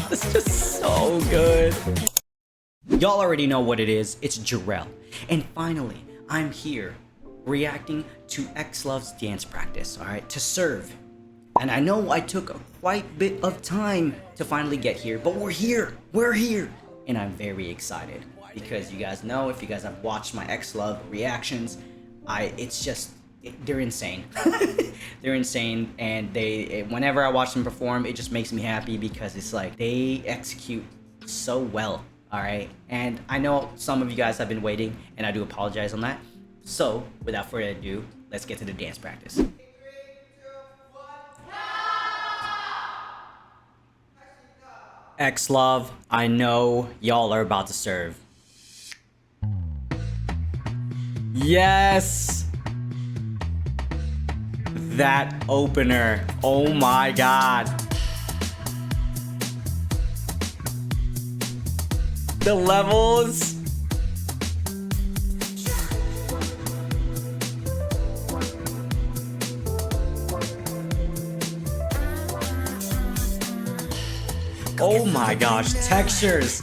It's just so good. Y'all already know what it is. It's Jarrell. And finally, I'm here reacting to XLOV's dance practice, alright? To serve. And I know I took a quite bit of time to finally get here, but we're here. We're here. And I'm very excited because you guys know, if you guys have watched my XLOV reactions, they're insane. They're insane, and whenever I watch them perform, it just makes me happy because it's like they execute so well. All right, and I know some of you guys have been waiting, and I do apologize on that. So without further ado, let's get to the dance practice. XLOV, I know y'all are about to serve. Yes! That opener, oh my god. The levels. Oh my gosh, textures.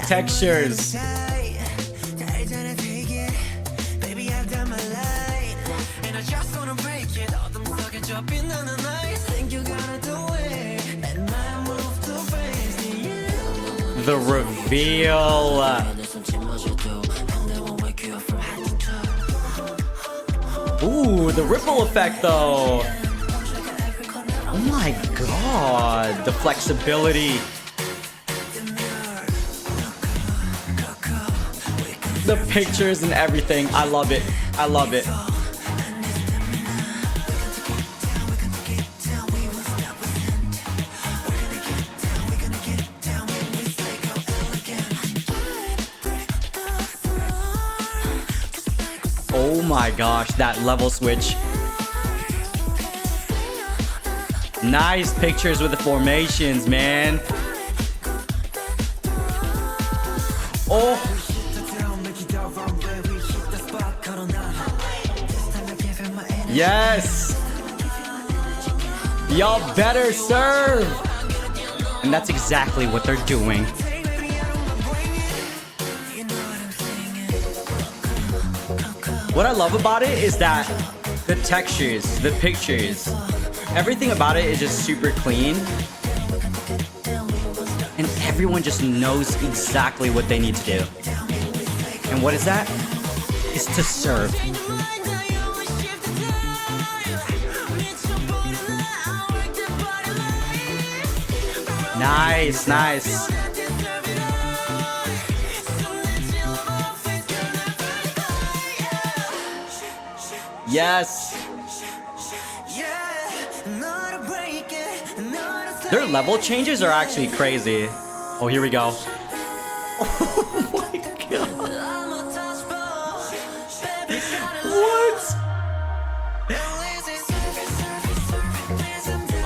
The reveal. Ooh, the ripple effect though. Oh my god, the flexibility. The pictures and everything. I love it. I love it. Oh my gosh, that level switch. Nice pictures with the formations, man. Oh. Yes. Y'all better serve. And that's exactly what they're doing. What I love about it is that the textures, the pictures, everything about it is just super clean. And everyone just knows exactly what they need to do. And what is that? It's to serve. Nice, nice. Yes. Their level changes are actually crazy. Oh, here we go. Oh my god. What?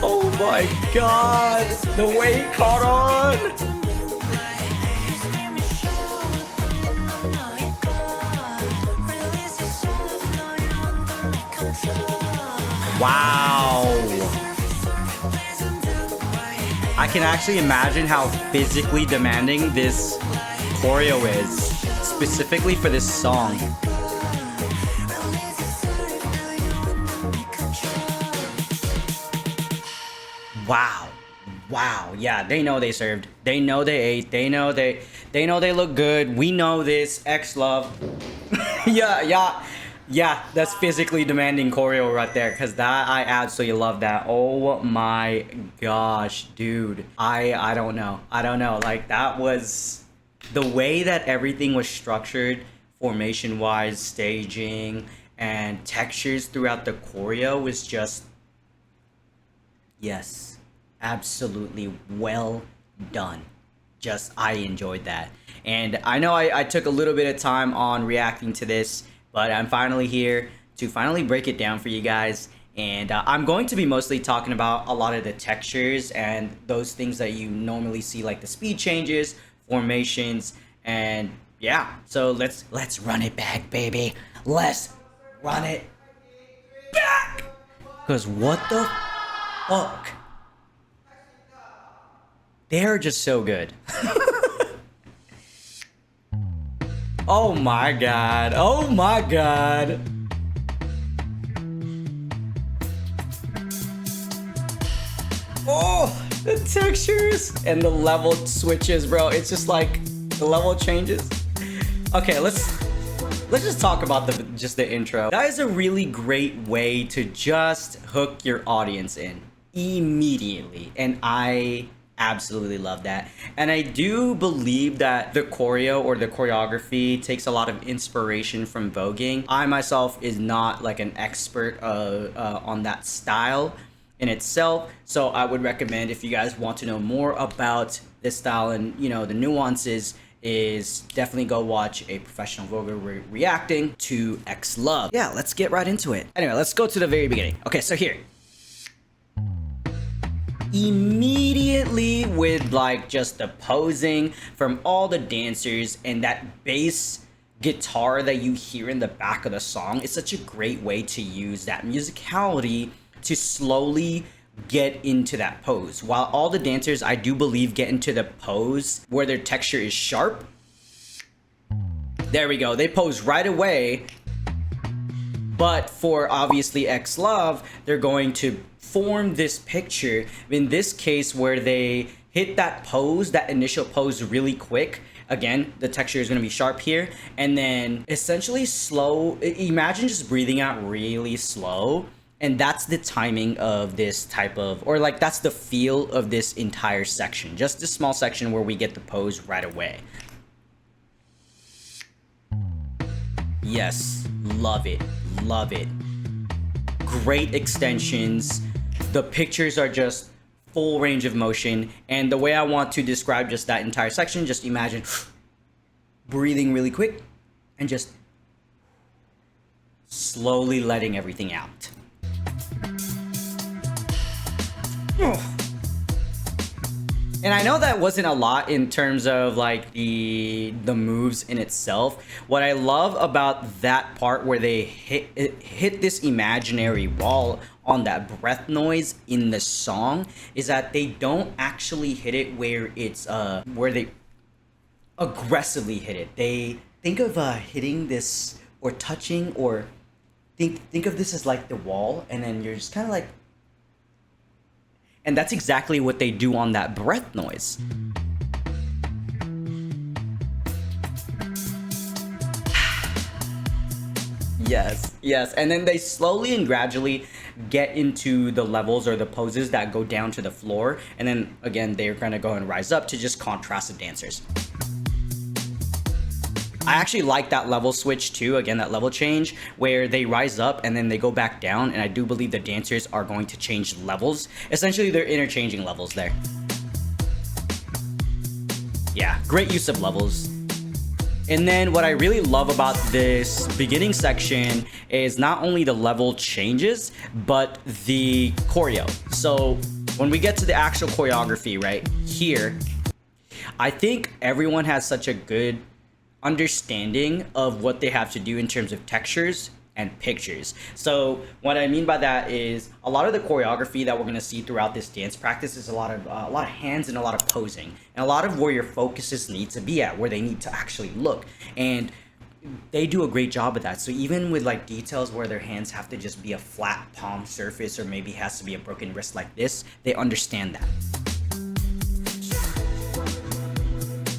Oh my god. The way he caught on. Wow. I can actually imagine how physically demanding this choreo is, specifically for this song. Wow. Wow. Yeah, they know they served. They know they ate. They know they look good. We know this. XLOV. Yeah, that's physically demanding choreo right there, because that, I absolutely love that. Oh my gosh, dude. I don't know. Like, that was the way that everything was structured, formation wise, staging, and textures throughout the choreo was just, yes, absolutely well done. Just, I enjoyed that. And I know I took a little bit of time on reacting to this, but I'm finally here to finally break it down for you guys. And I'm going to be mostly talking about a lot of the textures and those things that you normally see, like the speed changes, formations, and yeah. So let's run it back, baby. Let's run it back. Because what the fuck. They're just so good. Oh my god. Oh my god. Oh, the textures and the level switches, bro. It's just like the level changes. Okay, let's just talk about the intro. That is a really great way to just hook your audience in immediately, and I absolutely love that. And I do believe that the choreo or the choreography takes a lot of inspiration from voguing. I myself is not like an expert on that style in itself, so I would recommend, if you guys want to know more about this style and, you know, the nuances, is definitely go watch a professional voguer reacting to XLOV. Yeah, let's get right into it. Anyway, let's go to the very beginning. Okay, so here, immediately with like just the posing from all the dancers and that bass guitar that you hear in the back of the song, it's such a great way to use that musicality to slowly get into that pose. While all the dancers, I do believe, get into the pose where their texture is sharp. There we go, they pose right away. But for obviously XLOV, they're going to form this picture, in this case, where they hit that pose, that initial pose, really quick. Again, the texture is going to be sharp here, and then essentially slow. Imagine just breathing out really slow, and that's the timing of this type of, or like that's the feel of this entire section, just this small section where we get the pose right away. Yes, love it, love it. Great extensions. The pictures are just full range of motion, and the way I want to describe just that entire section, just imagine breathing really quick and just slowly letting everything out. And I know that wasn't a lot in terms of like the moves in itself. What I love about that part where they hit this imaginary wall on that breath noise in the song is that they don't actually hit it where it's where they aggressively hit it. They think of hitting this or touching, or think of this as like the wall, and then you're just kind of like, and that's exactly what they do on that breath noise. Yes, yes. And then they slowly and gradually get into the levels or the poses that go down to the floor. And then again, they're gonna go and rise up to just contrast the dancers. I actually like that level switch too, again, that level change where they rise up and then they go back down, and I do believe the dancers are going to change levels. Essentially, they're interchanging levels there. Yeah, great use of levels. And then what I really love about this beginning section is not only the level changes, but the choreo. So when we get to the actual choreography right here, I think everyone has such a good understanding of what they have to do in terms of textures and pictures. So what I mean by that is a lot of the choreography that we're going to see throughout this dance practice is a lot of hands and a lot of posing, and a lot of where your focuses need to be at, where they need to actually look, and they do a great job of that. So even with like details where their hands have to just be a flat palm surface, or maybe has to be a broken wrist like this, they understand that.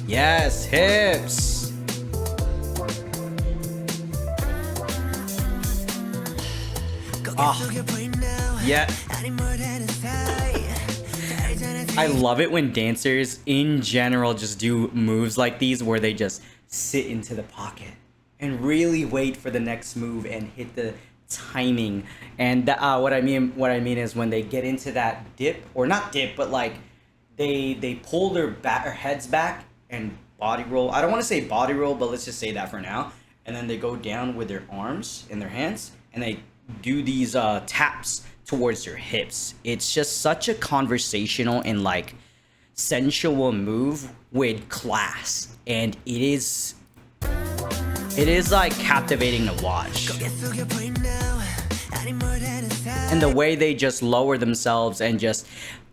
Yes, hips. Oh, yeah. I love it when dancers in general just do moves like these where they just sit into the pocket and really wait for the next move and hit the timing. And what I mean is when they get into that dip, or not dip, but like they pull their heads back and body roll. I don't want to say body roll, but let's just say that for now. And then they go down with their arms in their hands, and they do these taps towards your hips. It's just such a conversational and like sensual move with class, and it is like captivating to watch. And the way they just lower themselves and just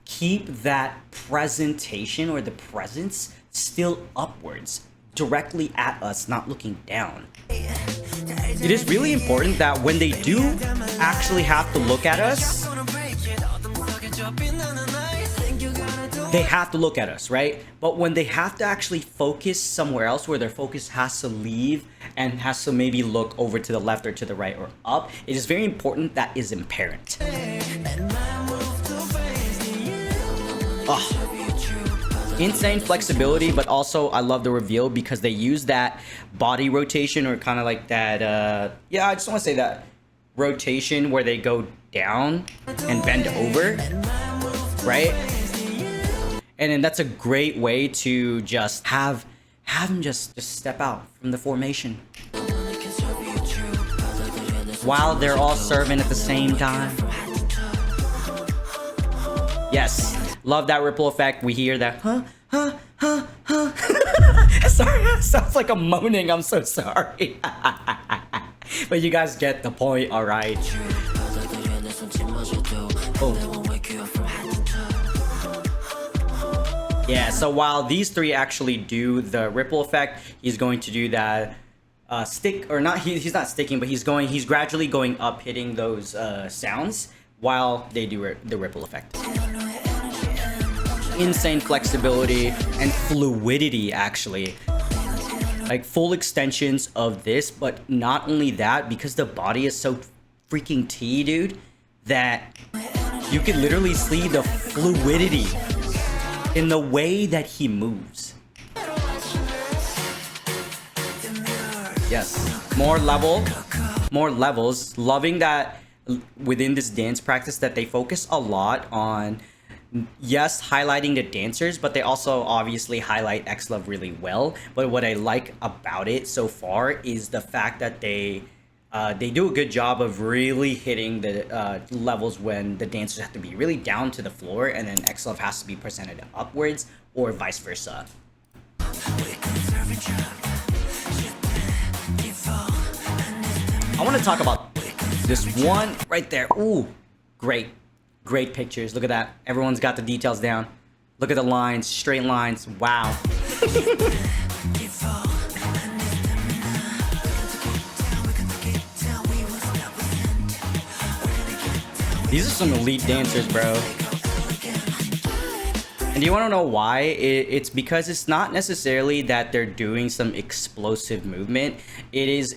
keep that presentation or the presence still upwards, directly at us, not looking down. It is really important that when they do actually have to look at us, they have to look at us, right? But when they have to actually focus somewhere else, where their focus has to leave and has to maybe look over to the left or to the right or up, it is very important that is apparent. Insane flexibility, but also I love the reveal because they use that body rotation, or kind of like that, yeah, I just want to say that rotation where they go down and bend over, right? And then that's a great way to just have him just step out from the formation while they're all serving at the same time. Yes, love that ripple effect. We hear that sorry, sounds like I'm moaning. I'm so sorry. But you guys get the point, all right? Oh. Yeah, so while these three actually do the ripple effect, he's going to do that stick, or not, he's not sticking, but he's gradually going up, hitting those sounds while they do the ripple effect. Insane flexibility and fluidity, actually. Like full extensions of this, but not only that, because the body is so freaking T, dude, that you can literally see the fluidity in the way that he moves. Yes, more levels. Loving that within this dance practice that they focus a lot on, yes, highlighting the dancers, but they also obviously highlight XLOV really well. But what I like about it so far is the fact that they do a good job of really hitting the levels when the dancers have to be really down to the floor, and then XLOV has to be presented upwards, or vice versa. I want to talk about this one right there. Ooh, great pictures. Look at that. Everyone's got the details down. Look at the lines, straight lines. Wow. These are some elite dancers, bro. And do you want to know why? It's because it's not necessarily that they're doing some explosive movement. It is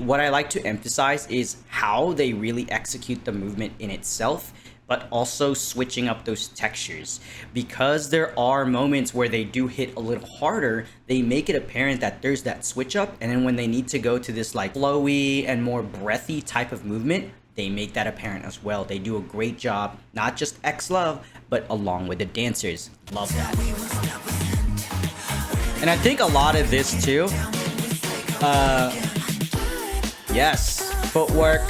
what I like to emphasize is how they really execute the movement in itself, but also switching up those textures. Because there are moments where they do hit a little harder, they make it apparent that there's that switch up, and then when they need to go to this like flowy and more breathy type of movement, they make that apparent as well. They do a great job, not just XLOV, but along with the dancers. Love that. And I think a lot of this too, yes, footwork,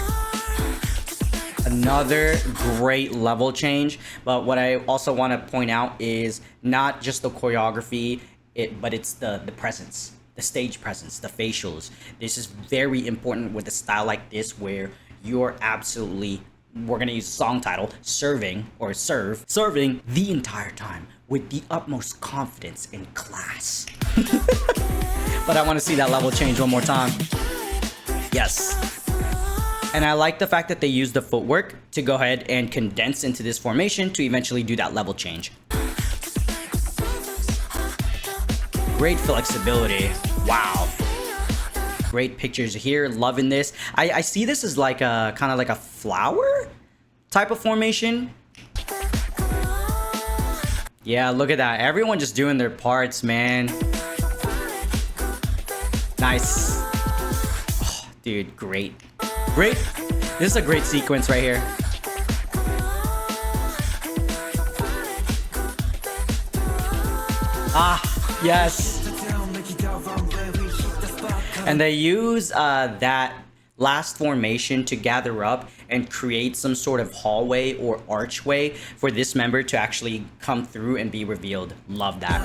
another great level change. But what I also want to point out is not just the choreography, but it's the presence, the stage presence, the facials. This is very important with a style like this, where you're absolutely, we're gonna use the song title, serving the entire time with the utmost confidence and class. But I want to see that level change one more time. Yes. And I like the fact that they use the footwork to go ahead and condense into this formation to eventually do that level change. Great flexibility. Wow. Great pictures here. Loving this. I see this as like a kind of like a flower type of formation. Yeah, look at that. Everyone just doing their parts, man. Nice. Oh, dude, great. Great. This is a great sequence right here. Ah, yes. And they use that last formation to gather up and create some sort of hallway or archway for this member to actually come through and be revealed. Love that.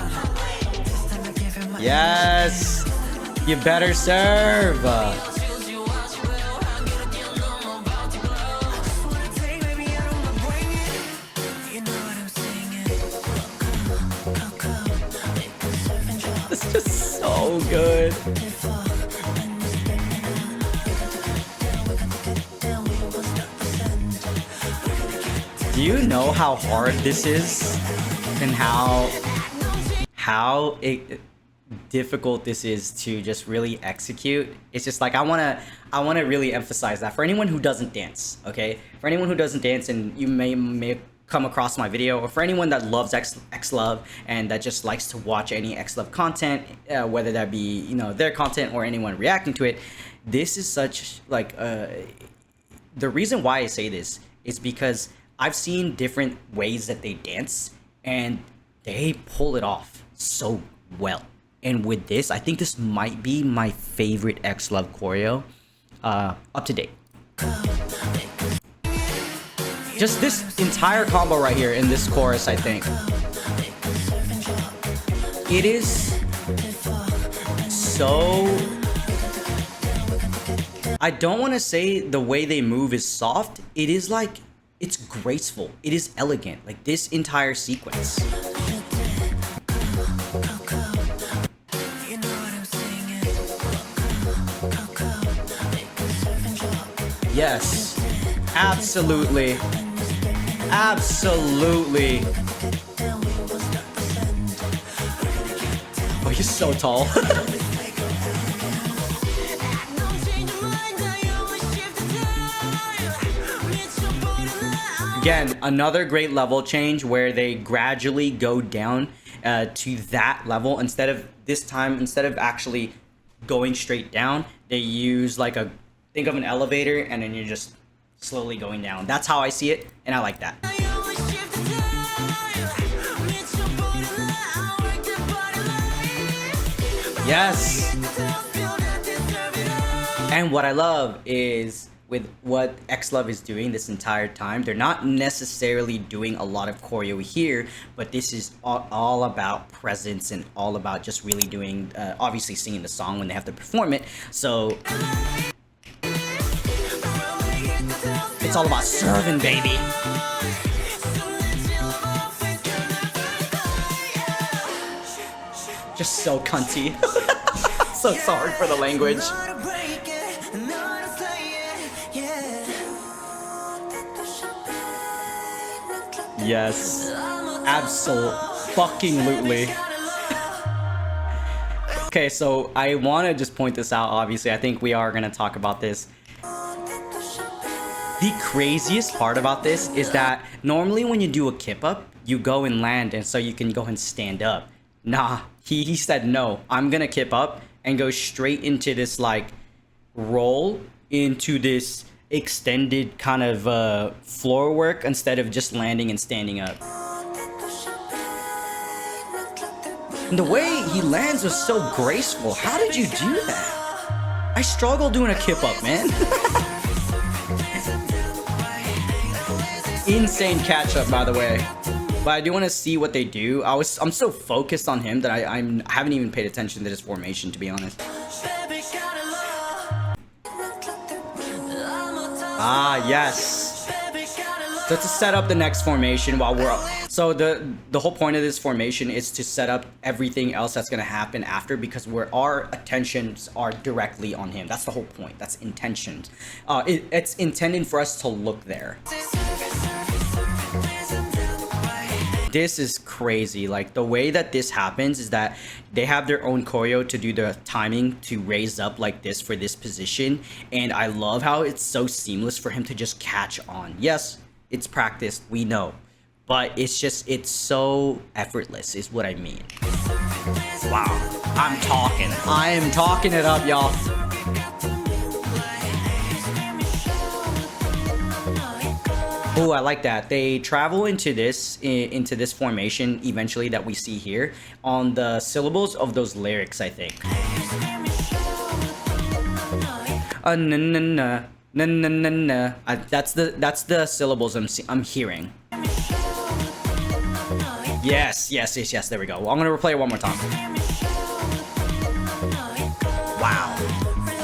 Yes. You better serve. so good. Do you know how hard this is and how difficult this is to just really execute? It's just like I want to really emphasize that for anyone who doesn't dance, okay? For anyone who doesn't dance, and you may come across my video, or for anyone that loves XLOV and that just likes to watch any XLOV content, whether that be, you know, their content or anyone reacting to it, this is such like the reason why I say this is because I've seen different ways that they dance and they pull it off so well. And with this, I think this might be my favorite XLOV choreo up to date. Just this entire combo right here in this chorus, I think. It is so... I don't want to say the way they move is soft. It is like... It's graceful. It is elegant. Like this entire sequence. Yes. Absolutely. Absolutely. Oh, he's so tall. Again, another great level change where they gradually go down to that level. Instead of actually going straight down, they use like think of an elevator and then you're just slowly going down. That's how I see it, and I like that. Yes. And what I love is with what XLOV is doing this entire time, they're not necessarily doing a lot of choreo here, but this is all about presence and all about just really doing, obviously singing the song when they have to perform it. So it's all about serving, baby. Just so cunty. So sorry for the language. Yes, absolutely. Okay, so I want to just point this out. Obviously, I think we are going to talk about this. The craziest part about this is that normally when you do a kip up, you go and land, and so you can go and stand up. Nah, he said no. I'm gonna kip up and go straight into this like roll into this extended kind of floor work instead of just landing and standing up. And the way he lands was so graceful. How did you do that? I struggle doing a kip up, man. Insane catch up, by the way. But I do want to see what they do. I'm so focused on him that I haven't even paid attention to this formation, to be honest. Ah, yes. So to set up the next formation while we're up. So the whole point of this formation is to set up everything else that's going to happen after, because our attentions are directly on him. That's the whole point. That's intentioned. It's intended for us to look there. This is crazy. Like the way that this happens is that they have their own choreo to do the timing to raise up like this for this position, and I love how it's so seamless for him to just catch on. Yes, it's practiced, we know, but it's so effortless is what I mean. Wow, I am talking it up, y'all. Oh, I like that. They travel into this formation eventually that we see here on the syllables of those lyrics, I think. Na na na na na na na. That's the syllables I'm hearing. Yes. There we go. Well, I'm gonna replay it one more time. Wow.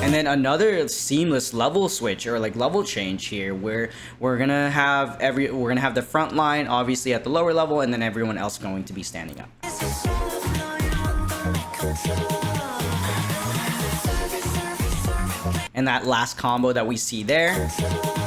And then another seamless level switch or like level change here, where we're gonna have the front line obviously at the lower level, and then everyone else going to be standing up. and that last combo that we see there.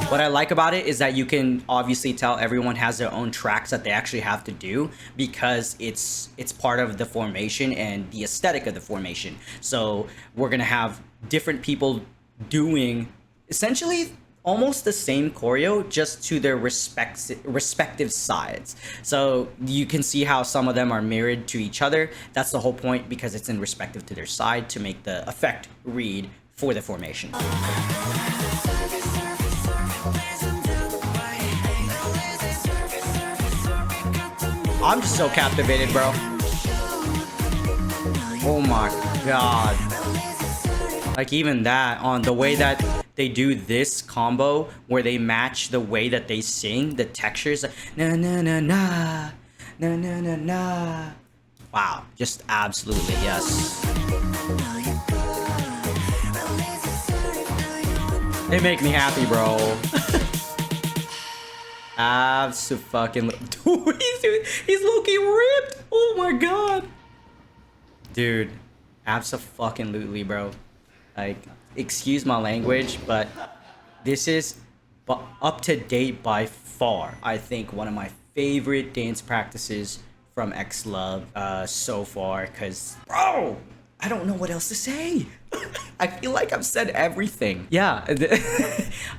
What I like about it is that you can obviously tell everyone has their own tracks that they actually have to do, because it's part of the formation and the aesthetic of the formation. So we're gonna have different people doing essentially almost the same choreo, just to their respective sides. So you can see how some of them are mirrored to each other. That's the whole point, because it's in respective to their side to make the effect read for the formation. I'm just so captivated, bro. Oh my god. Like, even that, on the way that they do this combo where they match the way that they sing, the textures, like, na na na na, na na na na. Wow, just absolutely yes. They make me happy, bro. Abso-fucking-, dude, he's low-key ripped. Oh my god, dude, abso-fucking-lutely, bro. Like, excuse my language, but this is up to date by far. I think one of my favorite dance practices from XLOV so far, because, bro, I don't know what else to say. I feel like I've said everything. Yeah,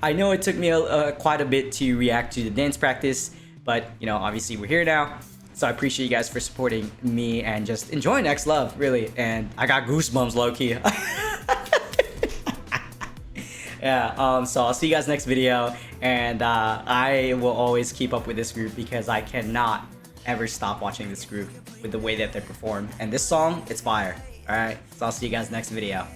I know it took me quite a bit to react to the dance practice, but, you know, obviously we're here now. So I appreciate you guys for supporting me and just enjoying XLOV, really. And I got goosebumps, low-key. Yeah, so I'll see you guys next video, and I will always keep up with this group, because I cannot ever stop watching this group with the way that they perform. And this song, it's fire. Alright, so I'll see you guys next video.